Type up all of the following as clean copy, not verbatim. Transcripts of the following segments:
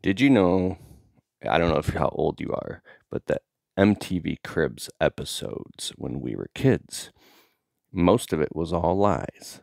Did you know, I don't know if how old you are, but the MTV Cribs episodes when we were kids, most of it was all lies.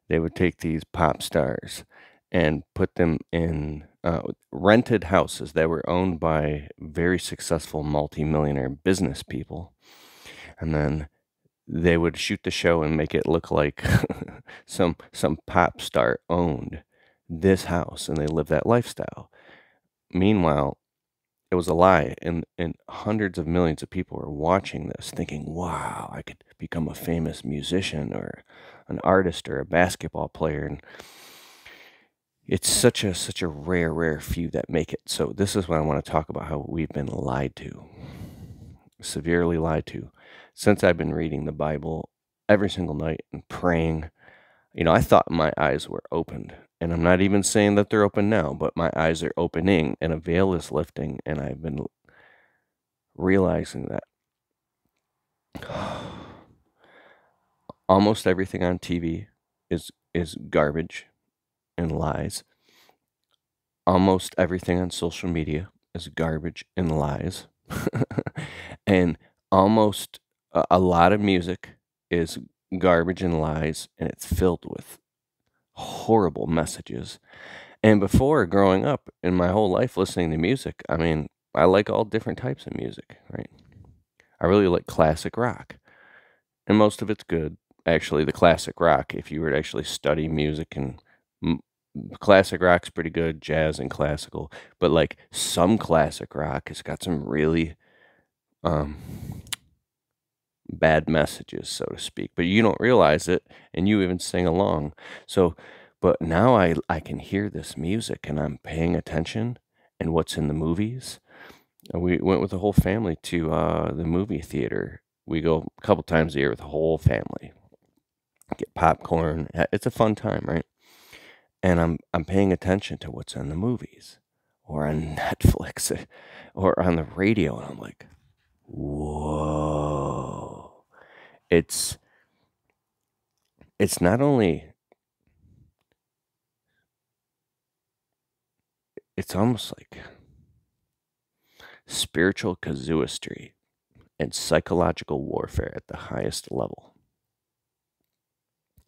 They would take these pop stars and put them in rented houses that were owned by very successful multimillionaire business people. And then they would shoot the show and make it look like some pop star owned this house and they lived that lifestyle. Meanwhile, it was a lie, and hundreds of millions of people were watching this thinking, "Wow, I could become a famous musician or an artist or a basketball player," and it's such a rare few that make it. So this is what I wanna talk about, how we've been lied to, severely lied to. Since I've been reading the Bible every single night and praying, I thought my eyes were opened, and I'm not even saying that they're open now, but my eyes are opening and a veil is lifting, and I've been realizing that almost everything on TV is garbage and lies. Almost everything on social media is garbage and lies. And almost a lot of music is garbage and lies, and it's filled with horrible messages. And before growing up in my whole life listening to music, I mean, I like all different types of music, right? I really like classic rock, and most of it's good. Actually, the classic rock, if you were to actually study music and m- classic rock's pretty good, jazz and classical, but like some classic rock has got some really um, bad messages, so to speak. But you don't realize it, and you even sing along. So, but now I can hear this music, and I'm paying attention, and what's in the movies. We went with the whole family to the movie theater. We go a couple times a year with the whole family. Get popcorn. It's a fun time, right? And I'm paying attention to what's in the movies or on Netflix or on the radio, and I'm like, whoa. It's it's not only it's almost like spiritual casuistry and psychological warfare at the highest level.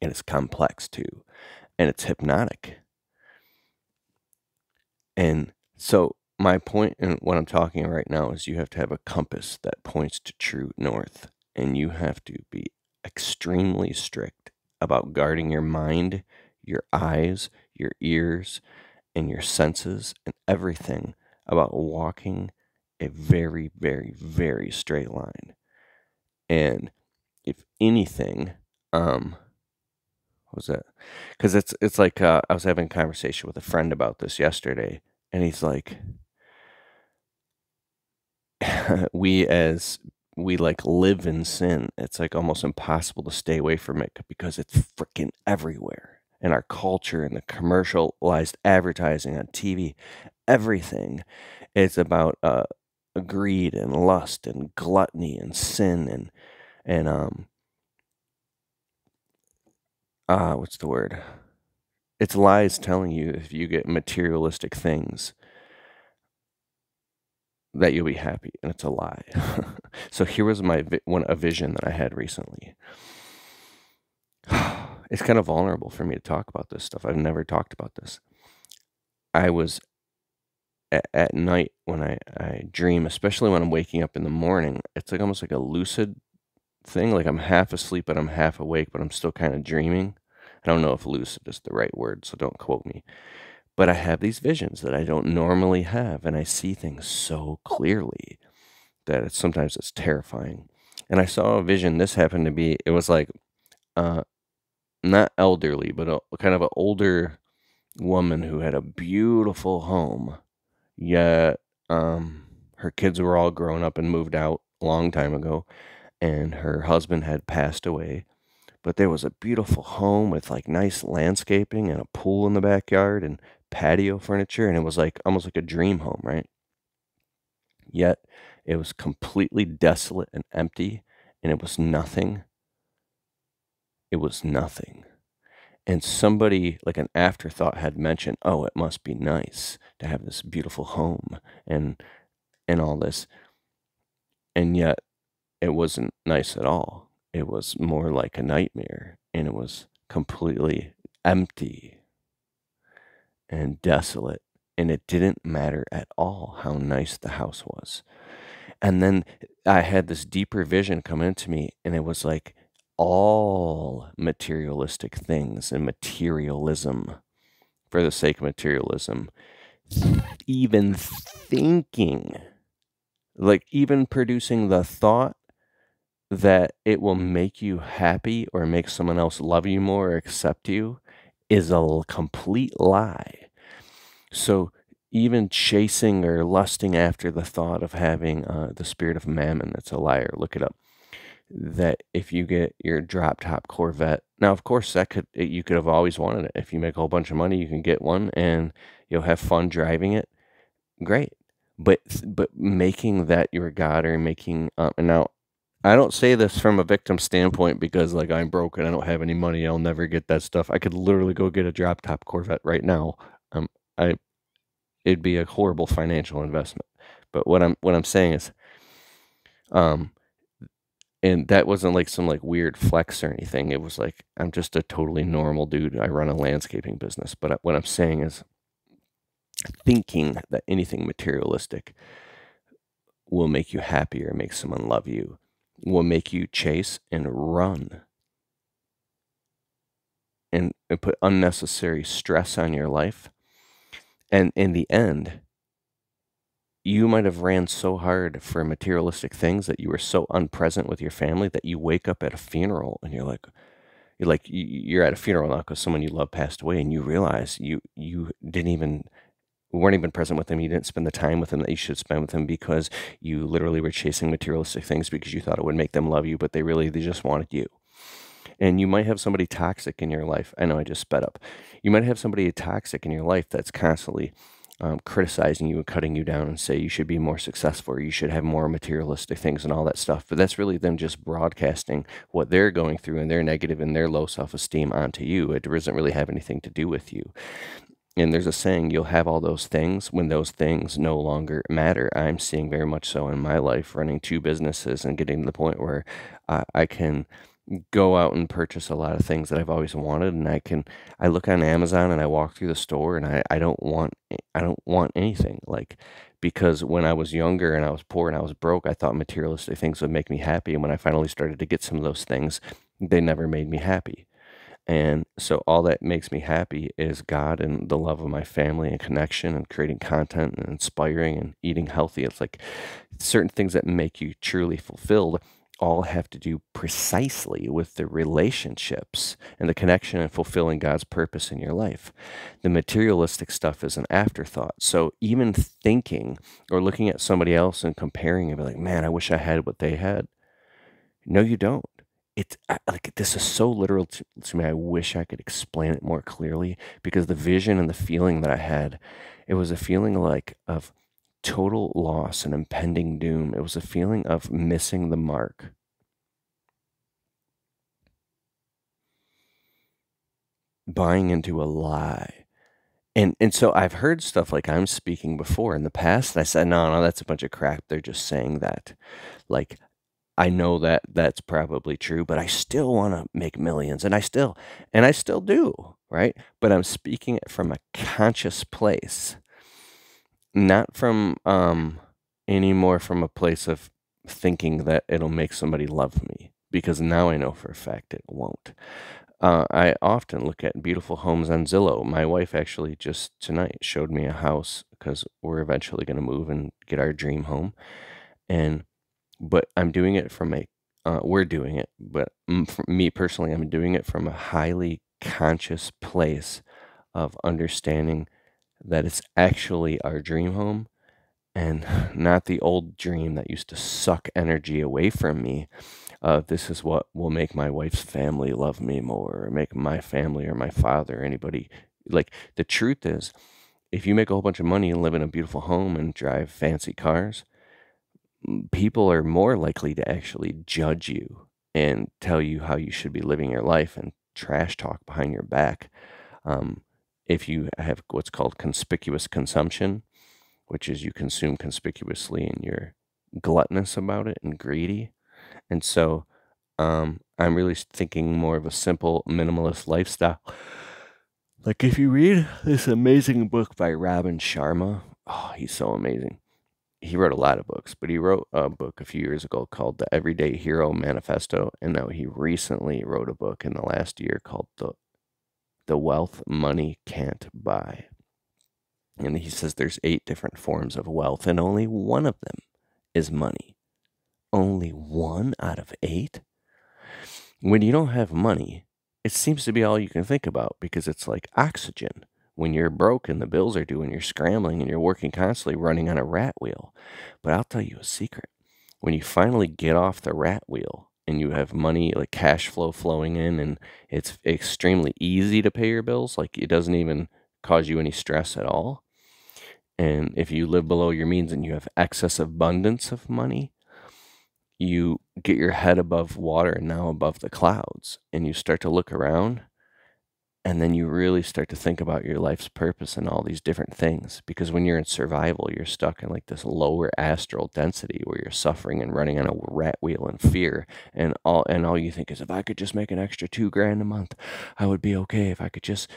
And it's complex too. And it's hypnotic. And so my point in what I'm talking right now is you have to have a compass that points to true north, and you have to be extremely strict about guarding your mind, your eyes, your ears, and your senses and everything about walking a very straight line. And if anything, what was that? Because it's like I was having a conversation with a friend about this yesterday, and he's like, we as we like live in sin. It's like almost impossible to stay away from it because it's freaking everywhere. And our culture and the commercialized advertising on TV, everything is about greed and lust and gluttony and sin and what's the word? It's lies telling you if you get materialistic things that you'll be happy, and it's a lie. So here was a vision that I had recently. It's kind of vulnerable for me to talk about this stuff. I've never talked about this. I was at night when I dream, especially when I'm waking up in the morning. It's like almost like a lucid thing. Like I'm half asleep, but I'm half awake, but I'm still kind of dreaming. I don't know if lucid is the right word, so don't quote me. But I have these visions that I don't normally have, and I see things so clearly that sometimes it's terrifying. And I saw a vision. This happened to be. It was like uh, not elderly, but kind of an older woman who had a beautiful home. Yet her kids were all grown up and moved out a long time ago, and her husband had passed away. But there was a beautiful home with like nice landscaping and a pool in the backyard and patio furniture, and it was like almost like a dream home, right? Yet it was completely desolate and empty, and it was nothing. It was nothing. And somebody, like an afterthought, had mentioned, oh, it must be nice to have this beautiful home and all this. And yet it wasn't nice at all. It was more like a nightmare, and it was completely empty and desolate. And it didn't matter at all how nice the house was. And then I had this deeper vision come into me, and it was like all materialistic things and materialism, for the sake of materialism, even thinking, like even producing the thought that it will make you happy or make someone else love you more or accept you, is a complete lie. So even chasing or lusting after the thought of having the spirit of mammon, that's a liar. Look it up. That if you get your drop top Corvette, now of course you could have always wanted it. If you make a whole bunch of money, you can get one and you'll have fun driving it. Great. But making that your God, or making and now I don't say this from a victim standpoint because, like, I'm broke and I don't have any money. I'll never get that stuff. I could literally go get a drop top Corvette right now. I It'd be a horrible financial investment. But what I'm saying is, um, and that wasn't like some like weird flex or anything. It was like I'm just a totally normal dude. I run a landscaping business. But what I'm saying is, thinking that anything materialistic will make you happy or make someone love you will make you chase and run and put unnecessary stress on your life. And in the end, you might have ran so hard for materialistic things that you were so unpresent with your family that you wake up at a funeral and you're at a funeral now because someone you love passed away, and you realize you weren't even present with them. You didn't spend the time with them that you should spend with them because you literally were chasing materialistic things because you thought it would make them love you, but they just wanted you. And you might have somebody toxic in your life. I know I just sped up. You might have somebody toxic in your life that's constantly criticizing you and cutting you down and say you should be more successful or you should have more materialistic things and all that stuff. But that's really them just broadcasting what they're going through and their negative and their low self-esteem onto you. It doesn't really have anything to do with you. And there's a saying, you'll have all those things when those things no longer matter. I'm seeing very much so in my life, running 2 businesses and getting to the point where I can go out and purchase a lot of things that I've always wanted, and I look on Amazon and I walk through the store and I don't want anything, like, because when I was younger and I was poor and I was broke, I thought materialistic things would make me happy, and when I finally started to get some of those things, they never made me happy. And so all that makes me happy is God and the love of my family and connection and creating content and inspiring and eating healthy. It's like certain things that make you truly fulfilled all have to do precisely with the relationships and the connection and fulfilling God's purpose in your life. The materialistic stuff is an afterthought. So even thinking or looking at somebody else and comparing and be like, man, I wish I had what they had. No, you don't. Like, this is so literal to me. I wish I could explain it more clearly, because the vision and the feeling that I had, it was a feeling like of total loss and impending doom. It was a feeling of missing the mark. Buying into a lie. And so I've heard stuff like I'm speaking before in the past, and I said, no, that's a bunch of crap. They're just saying that. Like, I know that that's probably true, but I still want to make millions, and I still do, right? But I'm speaking it from a conscious place, not from anymore from a place of thinking that it'll make somebody love me, because now I know for a fact it won't. I often look at beautiful homes on Zillow. My wife actually just tonight showed me a house because we're eventually going to move and get our dream home. But I'm doing it from we're doing it, but for me personally, I'm doing it from a highly conscious place of understanding that it's actually our dream home and not the old dream that used to suck energy away from me. This is what will make my wife's family love me more, or make my family or my father or anybody. Like, the truth is, if you make a whole bunch of money and live in a beautiful home and drive fancy cars, people are more likely to actually judge you and tell you how you should be living your life and trash talk behind your back. If you have what's called conspicuous consumption, which is you consume conspicuously and you're gluttonous about it and greedy. And so I'm really thinking more of a simple minimalist lifestyle. Like if you read this amazing book by Robin Sharma, oh, he's so amazing. He wrote a lot of books, but he wrote a book a few years ago called The Everyday Hero Manifesto. And now he recently wrote a book in the last year called The Wealth Money Can't Buy. And he says there's 8 different forms of wealth, and only one of them is money. Only 1 out of 8? When you don't have money, it seems to be all you can think about because it's like oxygen. When you're broke and the bills are due and you're scrambling and you're working constantly running on a rat wheel. But I'll tell you a secret. When you finally get off the rat wheel and you have money, like cash flow flowing in, and it's extremely easy to pay your bills, like it doesn't even cause you any stress at all. And if you live below your means and you have excess abundance of money, you get your head above water and now above the clouds, and you start to look around, and then you really start to think about your life's purpose and all these different things. Because when you're in survival, you're stuck in like this lower astral density where you're suffering and running on a rat wheel in fear, and all you think is, if I could just make an extra $2,000 a month, I would be okay. If I could just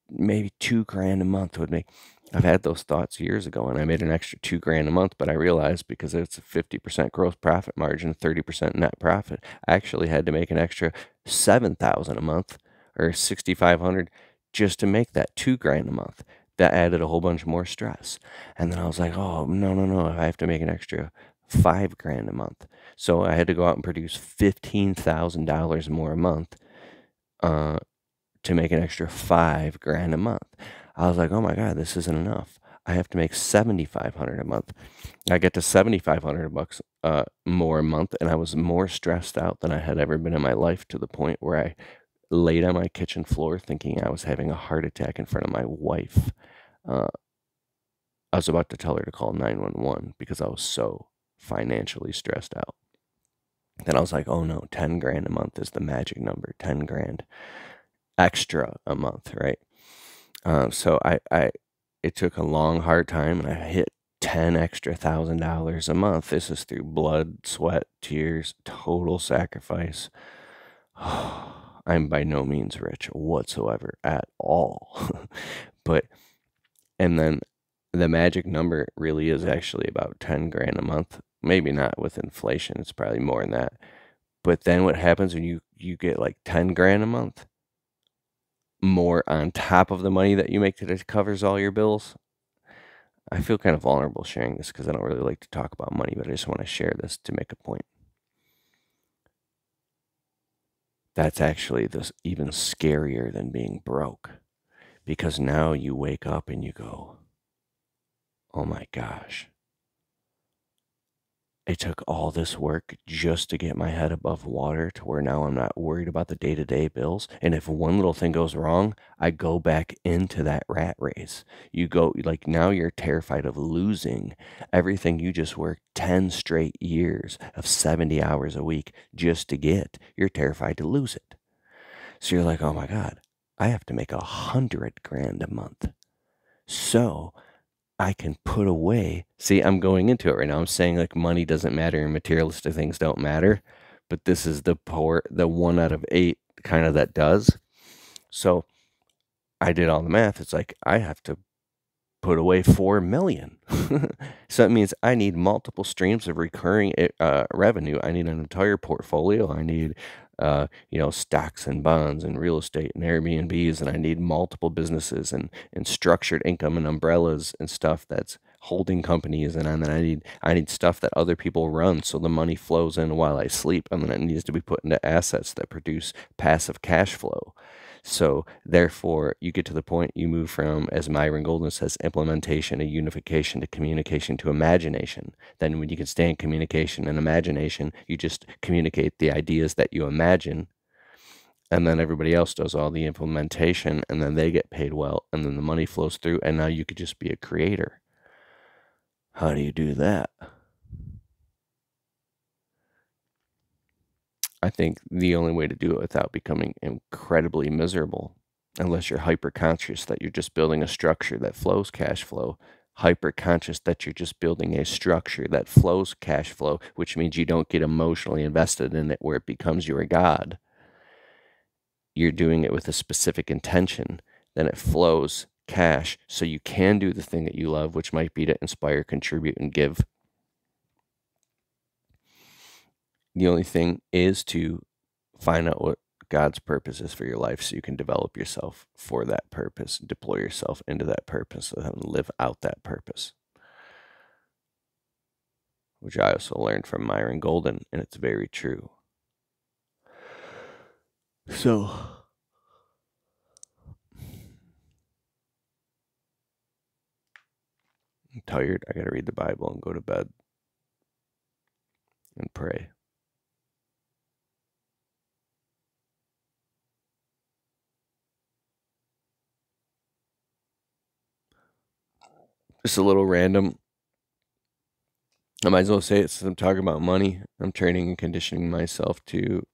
maybe $2,000 a month would make. I've had those thoughts years ago, and I made an extra $2,000 a month, but I realized because it's a 50% gross profit margin, 30% net profit, I actually had to make an extra $7,000 a month or 6,500 just to make that $2,000 a month. That added a whole bunch more stress. And then I was like, oh, no, I have to make an extra $5,000 a month. So I had to go out and produce $15,000 more a month to make an extra $5,000 a month. I was like, oh my God, this isn't enough. I have to make $7,500 a month. I get to $7,500 more a month, and I was more stressed out than I had ever been in my life, to the point where I laid on my kitchen floor thinking I was having a heart attack in front of my wife. I was about to tell her to call 911 because I was so financially stressed out. Then I was like, oh no, $10,000 a month is the magic number. $10,000 extra a month, right? So it took a long, hard time, and I hit $10,000 a month. This is through blood, sweat, tears, total sacrifice. I'm by no means rich whatsoever at all. And then the magic number really is actually about $10,000 a month. Maybe not with inflation. It's probably more than that. But then what happens when you get like $10,000 a month? More on top of the money that you make that it covers all your bills. I feel kind of vulnerable sharing this because I don't really like to talk about money, but I just want to share this to make a point. That's actually even scarier than being broke, because now you wake up and you go, oh my gosh, it took all this work just to get my head above water to where now I'm not worried about the day-to-day bills. And if one little thing goes wrong, I go back into that rat race. You go, like, now you're terrified of losing everything you just worked 10 straight years of 70 hours a week just to get. You're terrified to lose it. So you're like, oh my God, I have to make $100,000 a month. So I can put away. See, I'm going into it right now. I'm saying like money doesn't matter and materialistic things don't matter, but this is the 1 out of 8 kind of that does. So I did all the math. It's like I have to put away 4 million. So that means I need multiple streams of recurring revenue. I need an entire portfolio. I need stocks and bonds and real estate and Airbnbs, and I need multiple businesses and structured income and umbrellas and stuff that's holding companies, and then I need stuff that other people run so the money flows in while I sleep, and then it needs to be put into assets that produce passive cash flow. So therefore, you get to the point you move from, as Myron Golden says, implementation to unification to communication to imagination. Then when you can stay in communication and imagination, you just communicate the ideas that you imagine, and then everybody else does all the implementation, and then they get paid well, and then the money flows through, and now you could just be a creator. How do you do that? I think the only way to do it without becoming incredibly miserable, unless you're hyper conscious that you're just building a structure that flows cash flow, hyper conscious that you're just building a structure that flows cash flow, which means you don't get emotionally invested in it where it becomes your God. You're doing it with a specific intention, then it flows cash so you can do the thing that you love, which might be to inspire, contribute, and give. The only thing is to find out what God's purpose is for your life so you can develop yourself for that purpose, deploy yourself into that purpose, and live out that purpose. Which I also learned from Myron Golden, and it's very true. So, I'm tired. I got to read the Bible and go to bed and pray. Just a little random. I might as well say it since I'm talking about money. I'm training and conditioning myself to.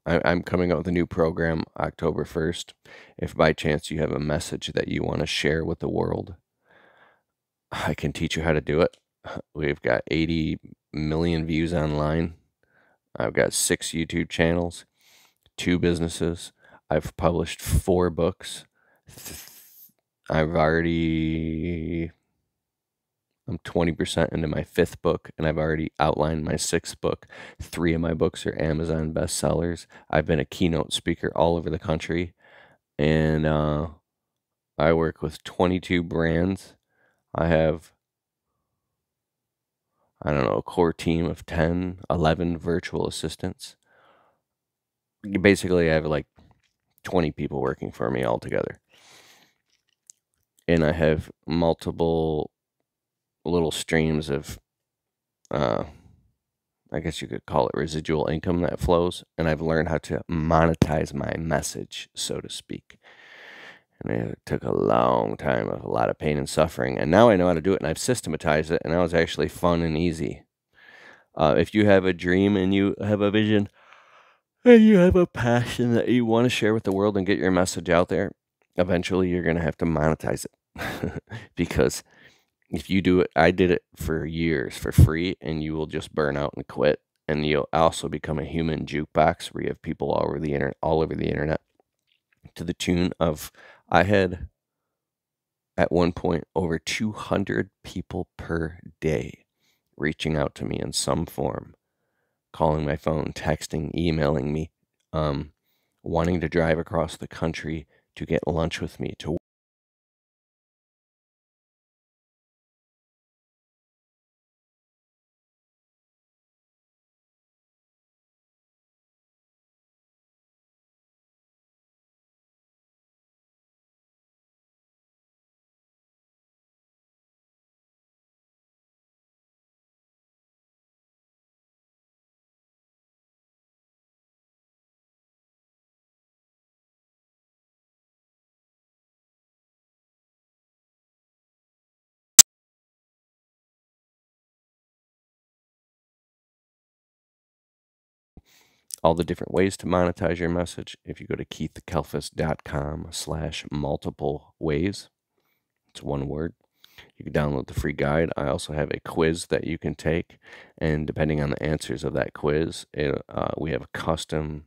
I'm coming out with a new program October 1st. If by chance you have a message that you want to share with the world, I can teach you how to do it. We've got 80 million views online. I've got 6 YouTube channels, 2 businesses. I've published 4 books. I'm 20% into my 5th book, and I've already outlined my 6th book. 3 of my books are Amazon bestsellers. I've been a keynote speaker all over the country, and I work with 22 brands. I have, I don't know, a core team of 10, 11 virtual assistants. Basically, I have like 20 people working for me altogether. And I have multiple little streams of, I guess you could call it residual income that flows. And I've learned how to monetize my message, so to speak. And it took a long time of a lot of pain and suffering. And now I know how to do it, and I've systematized it, and now it's actually fun and easy. If you have a dream and you have a vision and you have a passion that you want to share with the world and get your message out there, eventually you're going to have to monetize it. Because if you do it, I did it for years for free, and you will just burn out and quit. And you'll also become a human jukebox where you have people all over the internet, to the tune of, I had at one point over 200 people per day reaching out to me in some form, calling my phone, texting, emailing me, wanting to drive across the country to get lunch with me, to all the different ways to monetize your message. If you go to keithkalfas.com/multiple ways, it's one word. You can download the free guide. I also have a quiz that you can take, and depending on the answers of that quiz, we have custom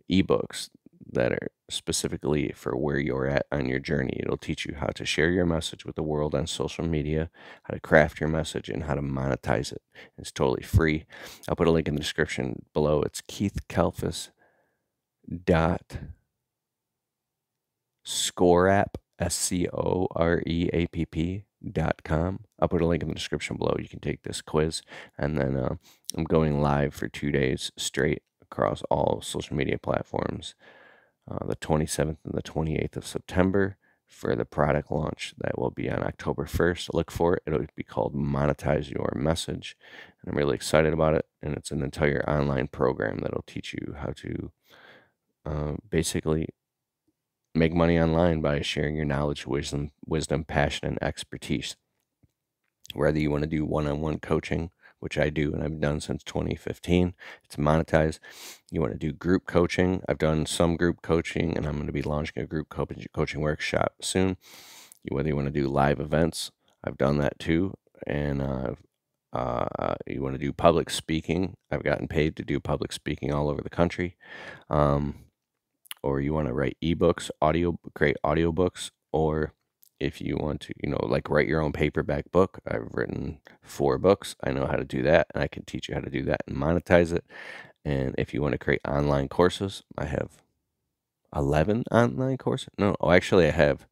ebooks that are specifically for where you're at on your journey. It'll teach you how to share your message with the world on social media, how to craft your message, and how to monetize it. It's totally free. I'll put a link in the description below. It's keithkalfas.scoreapp, SCOREAPP.com. I'll put a link in the description below. You can take this quiz, and then I'm going live for 2 days straight across all social media platforms, the 27th and the 28th of September, for the product launch that will be on October 1st. Look for it. It'll be called Monetize Your Message, and I'm really excited about it. And it's an entire online program that'll teach you how to basically make money online by sharing your knowledge, wisdom, passion, and expertise. Whether you want to do one-on-one coaching which I do and I've done since 2015. It's monetized. You want to do group coaching. I've done some group coaching, and I'm going to be launching a group coaching workshop soon. Whether you want to do live events, I've done that too. And you want to do public speaking, I've gotten paid to do public speaking all over the country. Or you want to write ebooks, create audiobooks, or if you want to, like write your own paperback book. I've written 4 books. I know how to do that, and I can teach you how to do that and monetize it. And if you want to create online courses, I have 11 online courses. No, actually, I have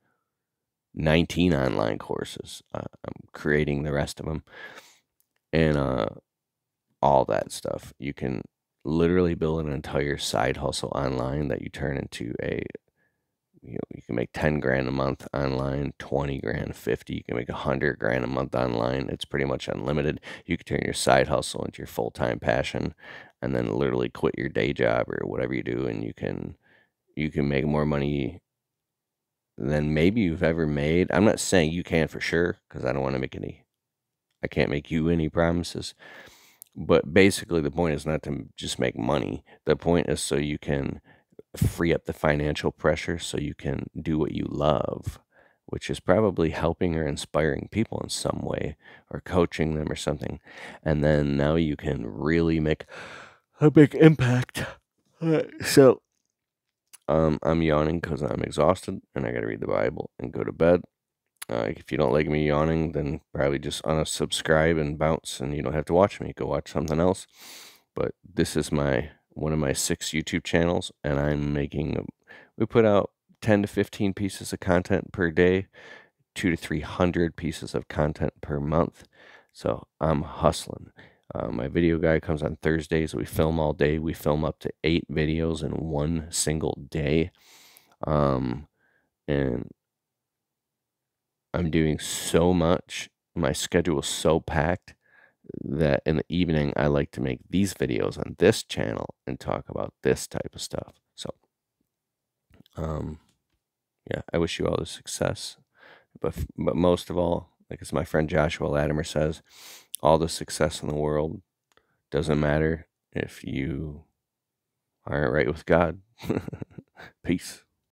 19 online courses. I'm creating the rest of them, and all that stuff. You can literally build an entire side hustle online that you turn into you can make 10 grand a month online, 20 grand, 50. You can make 100 grand a month online. It's pretty much unlimited. You can turn your side hustle into your full-time passion, and then literally quit your day job or whatever you do, and you can make more money than maybe you've ever made. I'm not saying you can for sure, because I don't want to I can't make you any promises. But basically, the point is not to just make money. The point is so you can free up the financial pressure so you can do what you love, which is probably helping or inspiring people in some way or coaching them or something. And then now you can really make a big impact. So I'm yawning because I'm exhausted and I got to read the Bible and go to bed. If you don't like me yawning, then probably just unsubscribe and bounce, and you don't have to watch me. Go watch something else. But this is one of my 6 YouTube channels, and we put out 10 to 15 pieces of content per day, 200 to 300 pieces of content per month. So I'm hustling. My video guy comes on Thursdays. We film all day. We film up to 8 videos in one single day. And I'm doing so much. My schedule is so packed that in the evening I like to make these videos on this channel and talk about this type of stuff. So, yeah, I wish you all the success. But most of all, like as my friend Joshua Latimer says, all the success in the world doesn't matter if you aren't right with God. Peace.